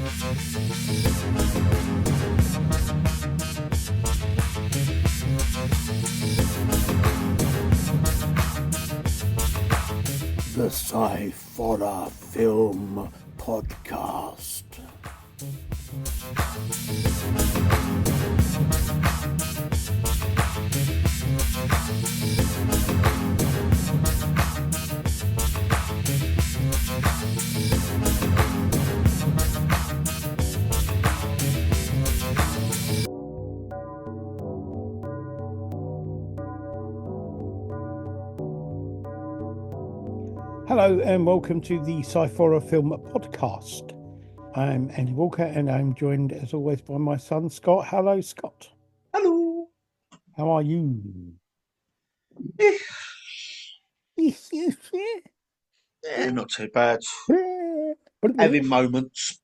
The Sciforror Film Podcast. Hello and welcome to the Sciforror Film Podcast. I'm Andy Walker and I'm joined as always by my son Scott. Hello, Scott. Hello. How are you? Yeah, not too bad. Having moments.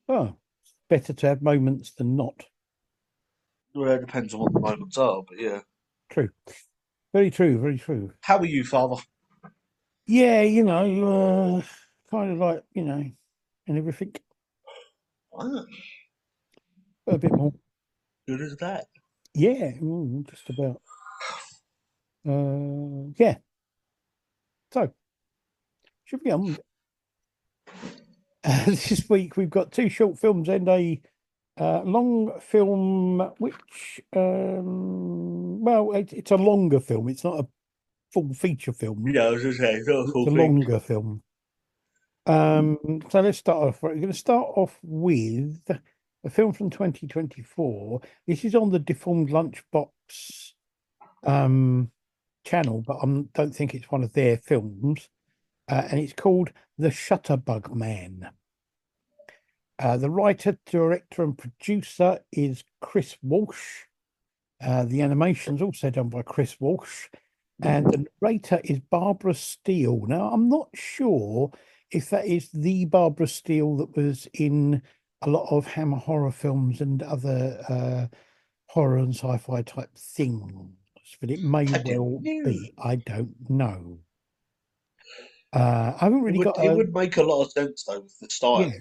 Oh, better to have moments than not. Well, it depends on what the moments are, but yeah. True. Very true, very true. How are you, Father? Yeah, kind of like, and everything. Ah, A bit more. good as that. Yeah, just about. Yeah. So, should we on? This week we've got two short films and a long film, which, it's a longer film. It's not a full feature film. Yeah, I was just saying, it's not a full It's a longer film. So let's start off. We're going to start off with a film from 2024. This is on the Deformed Lunchbox channel, but I don't think it's one of their films. And it's called The Shutterbug Man. The writer, director, and producer is Chris Walsh. The animation's also done by Chris Walsh. And the narrator is Barbara Steele. Now, I'm not sure if that is the Barbara Steele that was in a lot of Hammer horror films and other horror and sci-fi type things, but it may well be. I don't know. I haven't really got. It would make a lot of sense though with the style. Yeah.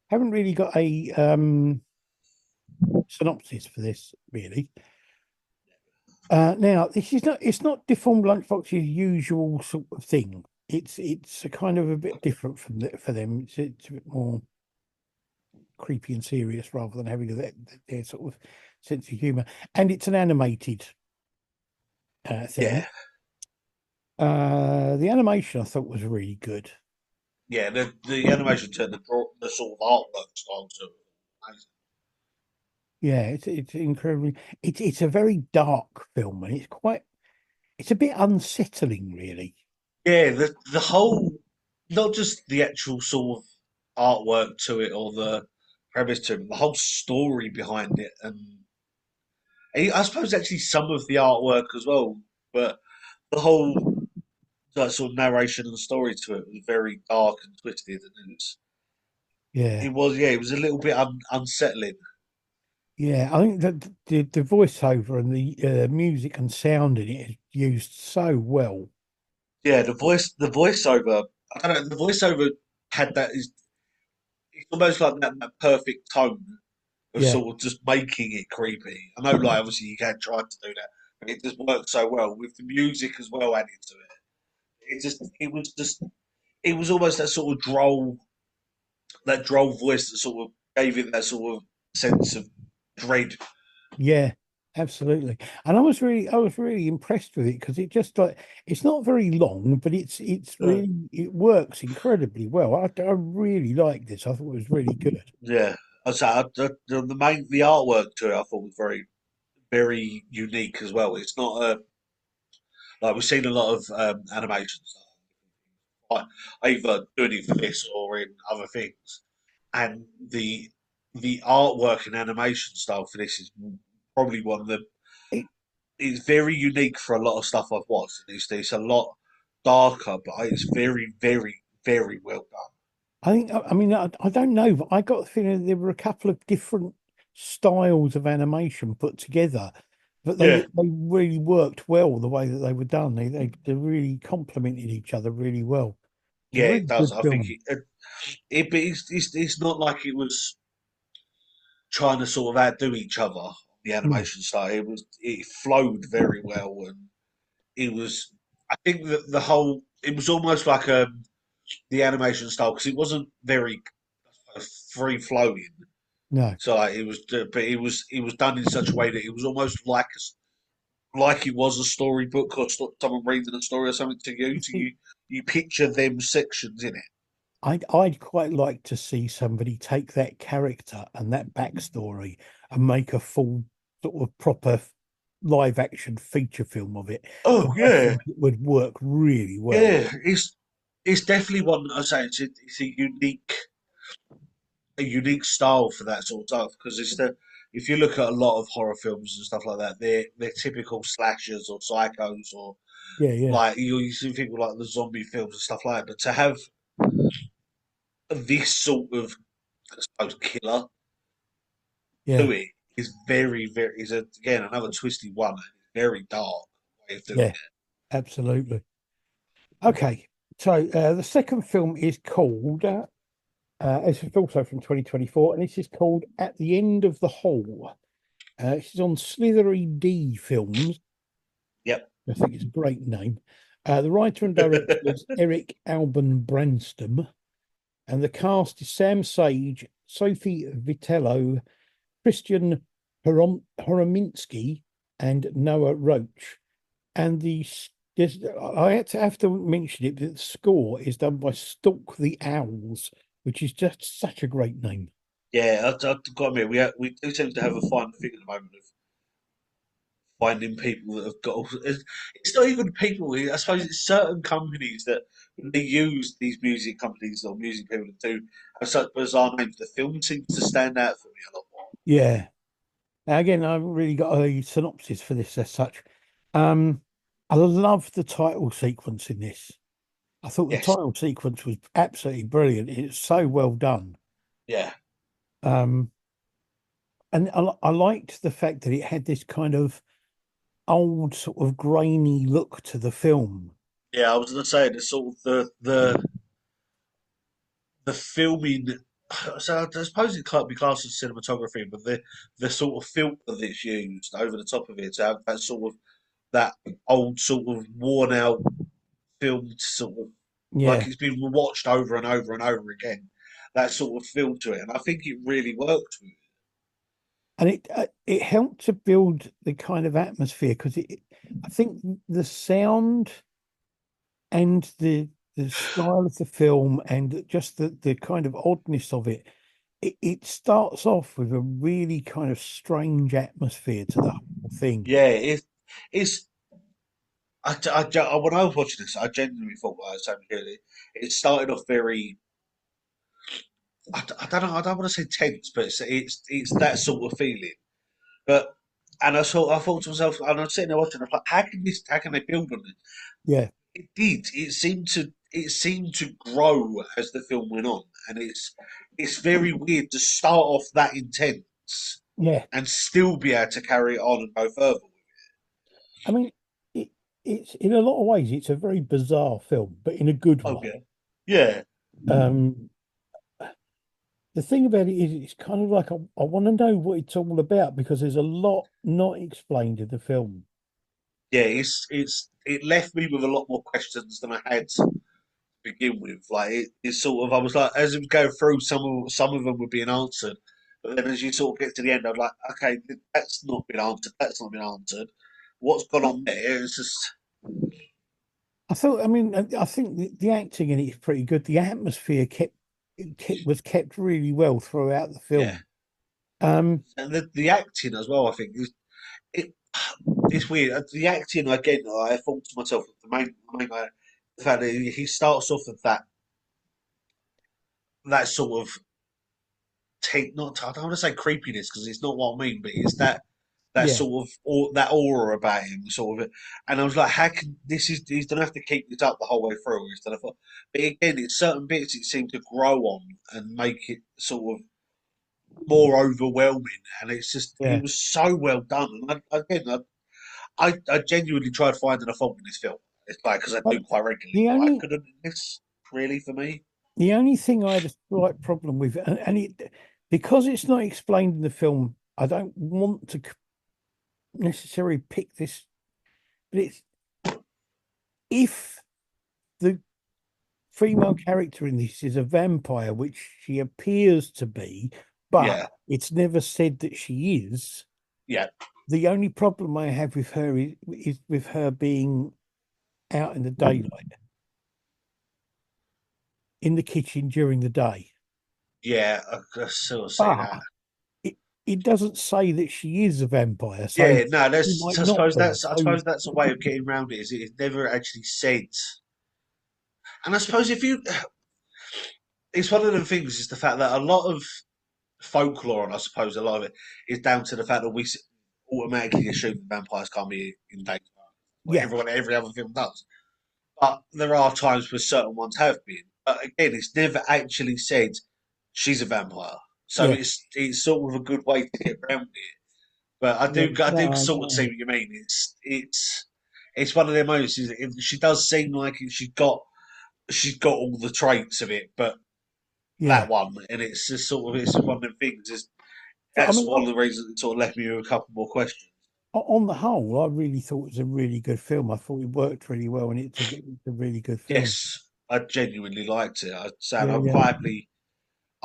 Haven't really got a synopsis for this really. Now this is not. It's not Deformed Lunchbox's usual sort of thing. It's a kind of a bit different for them. It's a bit more creepy and serious rather than having their sort of sense of humor. And it's an animated thing. Yeah. The animation I thought was really good. Yeah, the animation turned the sort of artwork style to amazing. Yeah, it's incredibly. It's a very dark film, and it's a bit unsettling, really. Yeah, the whole, not just the actual sort of artwork to it or the premise to it, but the whole story behind it, and I suppose actually some of the artwork as well, but the whole sort of narration and story to it was very dark and twisted, and it was a little bit unsettling. Yeah, I think that the voiceover and the music and sound in it is used so well. Yeah, the voiceover. I don't know. The voiceover had it's almost like that perfect tone of sort of just making it creepy. I know, like obviously you can try to do that, but it just works so well with the music as well added to it. It was almost that sort of droll voice that sort of gave it that sort of sense of dread. Yeah, absolutely. And I was really impressed with it because it just it's not very long, but it's really it works incredibly well. I really like this. I thought it was really good. Yeah, I say the artwork to it I thought was very very unique as well. It's not like we've seen a lot of animation stuff, like either doing it for this or in other things, and the artwork and animation style for this is probably one of the. It's very unique for a lot of stuff I've watched. It's a lot darker, but it's very, very, very well done. I don't know, but I got the feeling there were a couple of different styles of animation put together, but they really worked well the way that they were done. They really complemented each other really well. It's a Yeah, really it does. good I think film. but it's not like it was trying to sort of outdo each other. The Mm, animation style, it flowed very well, and it was. I think that the whole it was almost like the animation style because it wasn't very free flowing. no, So like, it was, but it was done in such a way that it was almost like like it was a storybook or someone reading a story or something to you. you To see, you picture them sections in it. I'd quite like to see somebody take that character and that backstory and make a full sort of proper live action feature film of it Oh because I yeah, think it would work really well. yeah. It's definitely one. I say it's a unique style for that sort of stuff because it's the if you look at a lot of horror films and stuff like that, they're typical slashers or psychos or Yeah, yeah, like you see people like the zombie films and stuff like that. But to have this sort of I suppose killer yeah, to it is very is again another twisty one. And it's very dark way of doing yeah, absolutely. Okay, so the second film is called, it's also from 2024, and this is called At the End of the Hall. This is on Slithery D Films. it. I think it's a great name. The writer and director Yep. is Eric Alban Branston, and the cast is Sam Sage, Sophie Vitello, Christian Horominski, and Noah Roach. And I had to have to mention it, that the score is done by Stalk the Owls, which is just such a great name. Yeah, I've got to admit, we do seem to have a fine thing at the moment of finding people that have got. It's not even people. I suppose it's certain companies that when they use these music companies or music people to do have such bizarre names. The film seems to stand out for me a lot more. Yeah. Now, again, I haven't really got a synopsis for this as such. Um, I love the title sequence in this. I thought the Yes, title sequence was absolutely brilliant. It's so well done. yeah, Um, and I liked the fact that it had this kind of old, sort of grainy look to the film. yeah. I was going to say the sort of the filming. So I suppose it can't be classed as cinematography, but the sort of filter that's used over the top of it to have that sort of that old sort of worn out filmed sort of like Yeah. it's been watched over and over and over again. That sort of feel to it, and I think it really worked with it. And it helped to build the kind of atmosphere because I think the sound and the style of the film and just the kind of oddness of it, it starts off with a really kind of strange atmosphere to the whole thing. Yeah, it's. When I was watching this, I genuinely thought, well, Sam Shirley, it started off very. I don't know. I don't want to say tense, but it's that sort of feeling. But and I thought to myself, and I was sitting there watching. I was like, how can they build on it? Yeah, It did. It seemed to grow as the film went on, and it's very weird to start off that intense yeah. and still be able to carry it on and go further. I mean, it, it's in a lot of ways it's a very bizarre film, but in a good Oh way. yeah, yeah, Um, the thing about it is, it's kind of like I want to know what it's all about because there's a lot not explained in the film. yeah. It left me with a lot more questions than I had to begin with. Like it's sort of I was like as it was going through, some of them were being answered, but then as you sort of get to the end, I was like, okay, that's not been answered. That's not been answered. What's gone on there? It's just I thought, I mean, I think the acting in it is pretty good. The atmosphere was kept really well throughout the yeah. film. Um, And the acting as well, I think, it, it's weird. The acting again, I thought to myself, the main guy, the fact that he starts off with that sort of not I don't want to say creepiness because it's not what I mean, but it's that yeah, sort of that aura about him, sort of. And I was like, how can this is he's gonna have to keep this up the whole way through instead of. But again, it's certain bits it seemed to grow on and make it sort of more overwhelming, and it's just yeah. it was so well done. And I genuinely tried finding a fault in this film. It's like because I do But quite regularly, the but I only couldn't in this. really for me. The only thing I had a slight problem with, and it because it's not explained in the film, I don't want to necessarily pick this, but it's if the female character in this is a vampire, which she appears to be, but Yeah, it's never said that she is. yeah, The only problem I have with her is with her being out in the daylight, in the kitchen during the day. yeah. I can sort of see But that. it, it doesn't say that she is a vampire, so Yeah, no, she that's. might I not suppose be. that's. I So suppose that's a way of getting around it. Is it never actually said. And I suppose if you, it's one of the things is the fact that a lot of folklore, and I suppose a lot of it is down to the fact that automatically assume that vampires can't be in danger. What yeah, every other film does. But there are times where certain ones have been. But again, it's never actually said she's a vampire. So yeah, it's sort of a good way to get around it. But yeah. I do No, sort of see no, what you mean. It's one of them moments. She does seem like she's got all the traits of it, but yeah. that one, and it's just sort of it's one of them things. So I That's mean, one of the reasons it sort of left me with a couple more questions. on the whole, I really thought it was a really good film. I thought it worked really well, and it's a really good film. Yes, I genuinely liked it. I'd say Yeah, yeah, I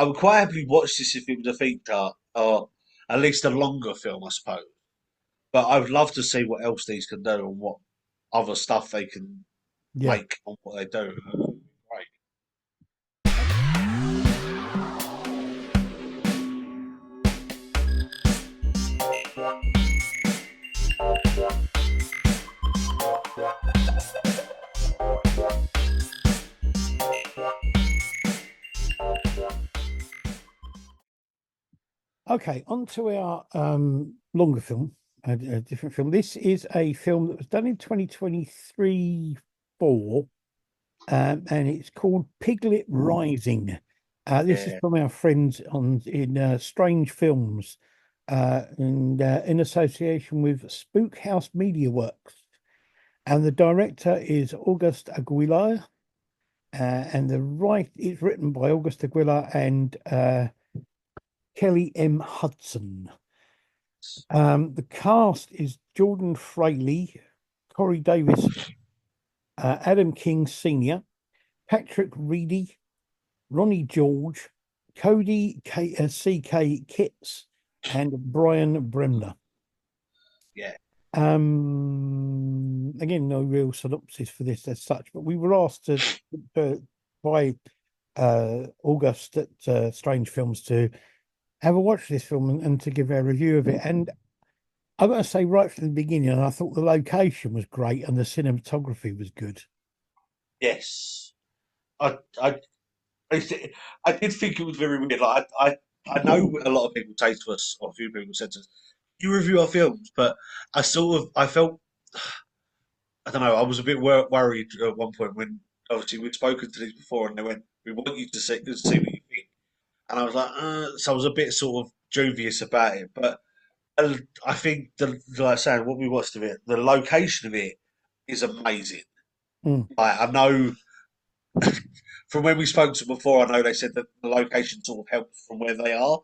would quite happily watch this if it was a feature or at least a longer film, I suppose. But I would love to see what else these can do and what other stuff they can yeah. make on what they do. Great. Okay, on to our longer film, a different film. This is a film that was done in 2023 4, and it's called Piglet Rising. This is Yeah. from our friends on in Strange Films, and in association with Spook House Media Works. And the director is August Aguilar, and the right is written by August Aguilar and Kelly M. Hudson. The cast is Jordan Fraley, Corey Davis, Adam King Sr., Patrick Reedy, Ronnie George, Cody C.K. Kitts, and Brian Bremner. Yeah. Again, no real synopsis for this as such, but we were asked to by August at Strange Films to have a watch of this film and to give our review of it. And I've got to say, right from the beginning, I thought the location was great and the cinematography was good. Yes. I, I I did think it was very weird. I know a lot of people say to us, or a few people said to us, "You review our films," but I felt I don't know. I was a bit worried at one point when obviously we'd spoken to these before, and they went, "We want you to see what you think," and I was like, so I was a bit sort of dubious about it. But I think like I say, what we watched of it, the location of it is amazing. Mm, Like I know from when we spoke to them before, I know they said that the location sort of helps from where they are,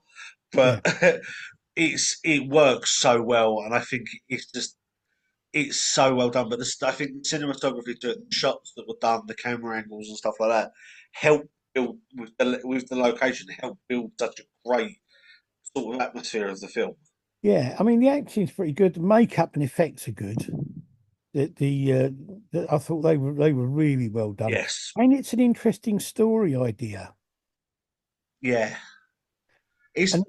yeah, but it works so well, and I think it's so well done. But I think the cinematography to it, the shots that were done, the camera angles and stuff like that, help build with the location, help build such a great sort of atmosphere of the film. yeah. I mean, the acting's pretty good. The makeup and effects are good. I thought they were really well done, Yes, and it's an interesting story idea, yeah, it's and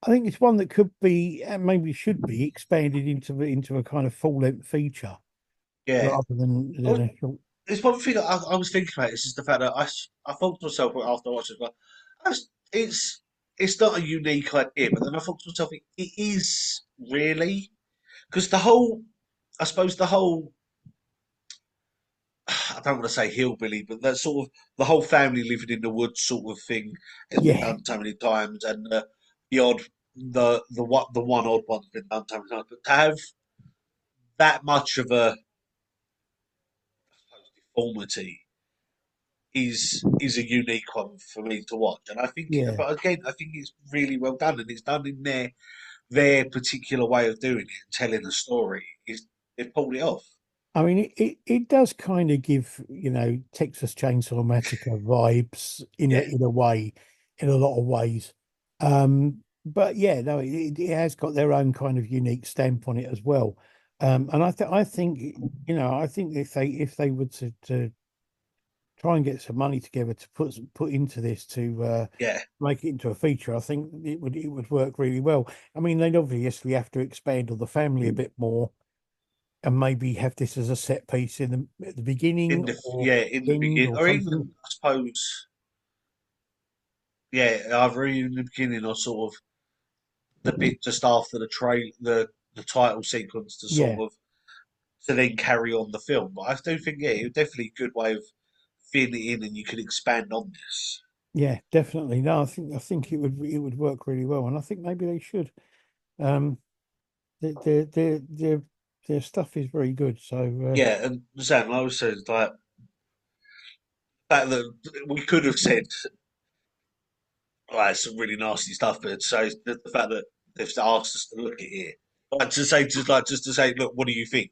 I think it's one that could be and maybe should be expanded into a kind of full length feature yeah. rather I was, than a short. there's one thing I was thinking about. Is just the fact that I thought to myself after watching it, it's it's not a unique idea, but then I thought to myself, it is really because the whole, I suppose the whole, I don't want to say hillbilly, but that sort of the whole family living in the woods sort of thing has been Yeah, done so many times, and the odd, the one odd one's been done so many times, but to have that much of a, I suppose, deformity is a unique one for me to watch. And I think, Yeah. but again, I think it's really well done, and it's done in their particular way of doing it, telling a story. Is they've pulled it off. I mean, it does kind of give, Texas Chainsaw Massacre vibes Yeah, in a way, in a lot of ways. But yeah, no, it has got their own kind of unique stamp on it as well. And I think, I think if they were to try and get some money together to put into this to yeah, make it into a feature, I think it would work really well. I mean, they'd obviously have to expand on the family a bit more and maybe have this as a set piece at the beginning or in the end beginning, or or something. even I suppose, yeah, either in the beginning or sort of the bit just after the title sequence to sort Yeah, of to then carry on the film. But I do think, yeah, it's definitely a good way of fitting it in, and you can expand on this. yeah, definitely. No, I think it would work really well, and I think maybe they should. Um, their stuff is very good. So Yeah, and Sam, like I was saying, like that we could have said, like, some really nasty stuff, but so the fact that they've asked us to look at it, like to say, just to say, look, what do you think?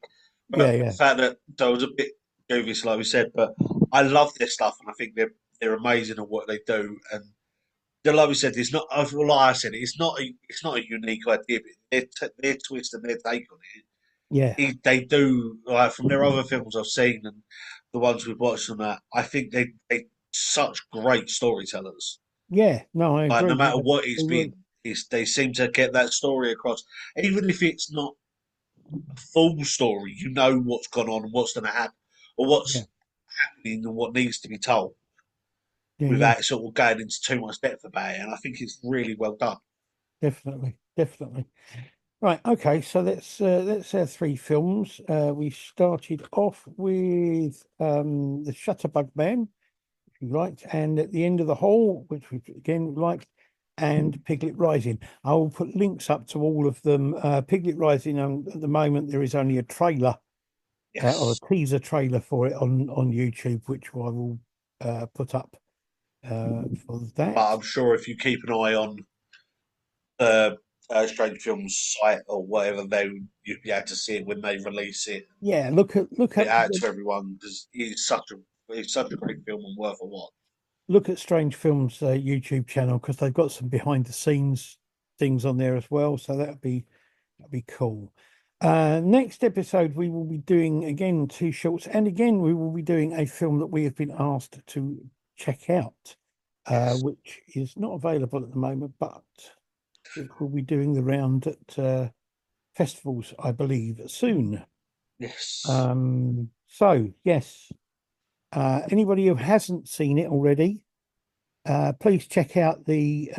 yeah, But the yeah, fact that I was a bit dubious, like we said, but I love their stuff, and I think they're amazing at what they do. And like we said, it's not. Like I said, it's not a unique idea, but their twist and their take on yeah, they do, like, from their other films I've seen and the ones we've watched on that. I think they such great storytellers. yeah. No, I Like, no agree. matter Yeah, what it's they work. been, they seem to get that story across, even if it's not a full story. You know what's gone on and what's going to happen, or Yeah, what's happening and what needs to be told, yeah, yeah. without sort of going into too much depth about it. And I think it's really well done. Definitely, definitely. Right. Okay. So that's our three films. We started off with the Shutterbug Man, which we liked, and At the End of the Hall, which we again liked, and Piglet Rising. I will put links up to all of them. Piglet Rising, at the moment there is only a trailer or Yes, a teaser trailer for it on YouTube, which I will put up for but that. I'm sure if you keep an eye on the Strange Films site or whatever, you'd be able to see it when they release it, Yeah, look put it up out to everyone, because it's such a great film and worth a watch. look at Strange Films YouTube channel because they've got some behind the scenes things on there as well. So that'd be cool. Next episode, we will be doing again two shorts, and again we will be doing a film that we have been asked to check out, Yes, which is not available at the moment, but it will be doing the round at festivals, I believe, soon. yes. So yes, anybody who hasn't seen it already, please check out the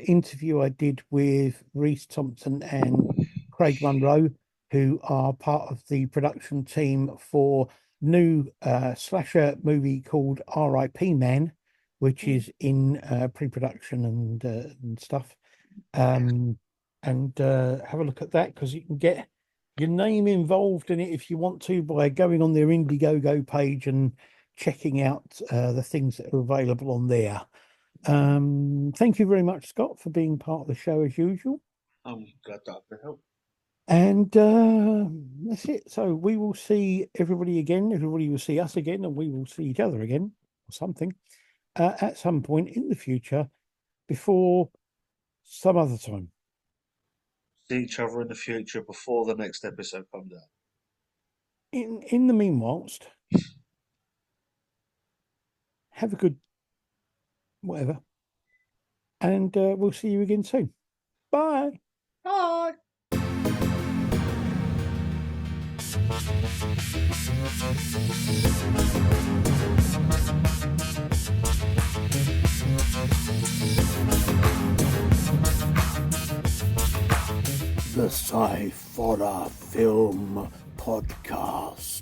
interview I did with Reese Thompson and Craig Munro, who are part of the production team for new slasher movie called R.I.P. Man, which is in pre-production and stuff. Um, and have a look at that because you can get your name involved in it if you want to by going on their Indiegogo page and checking out the things that are available on there. Thank you very much, Scott, for being part of the show as usual. I'm glad that I could help. And that's it. So we will see everybody again. Everybody will see us again, and we will see each other again or something at some point in the future before some other time. See each other in the future before the next episode comes out. In the meanwhile, have a good whatever, and we'll see you again soon. Bye. Bye. The Sciforror Film Podcast.